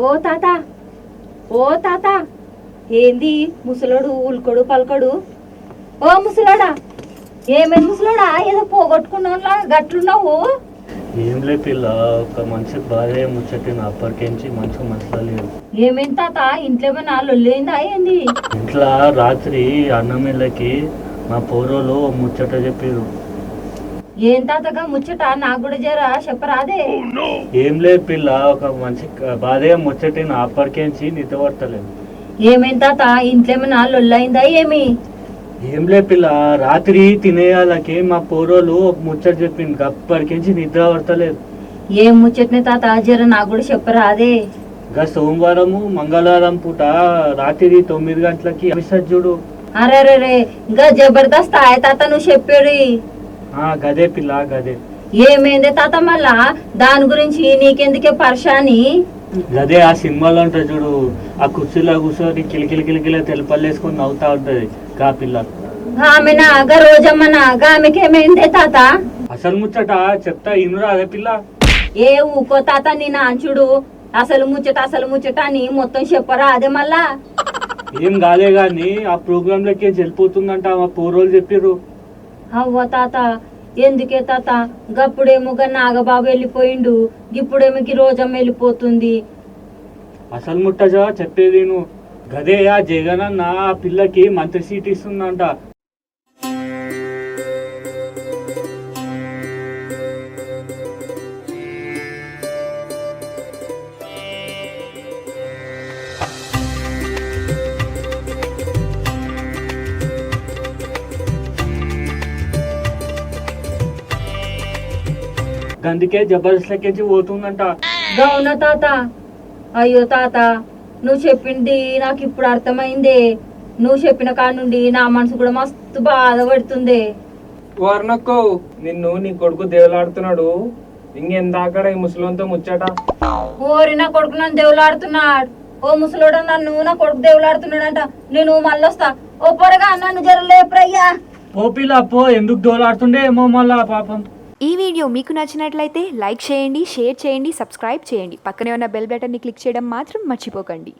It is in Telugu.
ఓ తాత, ఓ తాత, ఏంది ముసలోడు ఉల్కడు పలకడు? ఓ ముసలోడా, ఏమేమి ముసలోడా, ఏదో పోగొట్టుకున్నా గట్లున్నావు? ఏం లే పిల్ల, ఒక మనిషి భార్య ముచ్చటిన అప్పటికించి మంచి మనసులో లేదు. ఏమేం తాత, ఇంట్లో ఏమైనా లొల్లేందా ఏంది? ఇంట్లో రాత్రి అన్నమిళ్ళకి మా పోరోలు ముచ్చట చెప్పారు. ఏం తాతగా ముచ్చట, నాకు కూడా జరా చెప్పరాదే? ఏం లేదు పిల్ల, ఒక మనిషి భార్య ముచ్చటిన అప్పటికించి నిద్ర పడతలేదు. ఏమేం తాత, ఇంట్లో ఏమైనా లొల్లైందా ఏమి? ఏం లే పిల్ల, రాత్రి తినేయాలకి మా పోరోలు ఒక ముచ్చట చెప్పింది, అప్పటికించి నిద్ర పడతలేదు. ఏం ముచ్చటనే తాత, జర నాకు కూడా చెప్పరాదే? ఇంకా సోమవారము మంగళవారం పూట రాత్రి 9 గంటలకి అమిషద్ చూడు. అరే ఇంకా జబర్దస్త్ ఆయ తాత, నువ్వు చెప్పేది. గదే పిల్ల, గదే. ఏమైంది తాత మళ్ళా? దాని గురించి నీకెందుకే పరిశాని? గదే ఆ సినిమాలో ఉంటుంది చూడు, ఆ కుర్చీలో కూర్చొని కిలికిల తెలుపల్లేసుకొని నవ్వుతా ఉంటది గా పిల్ల. ఆమెనా గా రోజమ్మనా, ఆమెకి ఏమైందే తాత? అసలు ముచ్చట చెప్తా ఇనురా అదే పిల్ల. ఏ ఊకో తాత, నీ నాంచుడు అసలు ముచ్చట అని మొత్తం చెప్పరా అదే మళ్ళా? ఏం కాలే గాని ఆ ప్రోగ్రామ్ లకి వెళ్ళిపోతుందంట మా పోరోలు చెప్పిర్రు. అవ్వ తాత, ఎందుకే తాత? గప్పుడేమో గా నాగబాబు వెళ్ళిపోయిండు, ఇప్పుడేమో రోజమ్మ వెళ్ళిపోతుంది. అసలు ముట్టజా చెప్పేది నువ్వు. గదే ఆ జగన్ అన్న ఆ పిల్లకి మంత్రి సీట్ ఇస్తుందంట. అందుకే జబర్దస్త్ లెక్కించి పోతుందంట. గౌన తాత, అయ్యో తాత, నువ్వు చెప్పింది నాకు ఇప్పుడు అర్థమైందే. నువ్వు చెప్పిన కాడ నుండి నా మనసు కూడా మస్తు బాధపడుతుంది. వర్ణక్కో, నిన్ను నీ కొడుకు దేవులాడుతున్నాడు. ఇంకెందాకడ ఈ ముసలితో ముచ్చట. ఓరి నా కొడుకు నన్ను దేవులాడుతున్నాడు. ఓ ముసలోడు, నన్ను నా కొడుకు దేవులాడుతున్నాడంట. నేను మళ్ళొస్తా. ఓ పొరగా నన్ను జరలేప్రయ్యా. ఓ పిల్ల పో, ఎందుకు దోలాడుతుండే ఏమో మళ్ళా పాపం. ఈ వీడియో మీకు నచ్చినట్లయితే లైక్ చేయండి, షేర్ చేయండి, సబ్స్క్రైబ్ చేయండి. పక్కనే ఉన్న బెల్ బటన్ని క్లిక్ చేయడం మాత్రం మర్చిపోకండి.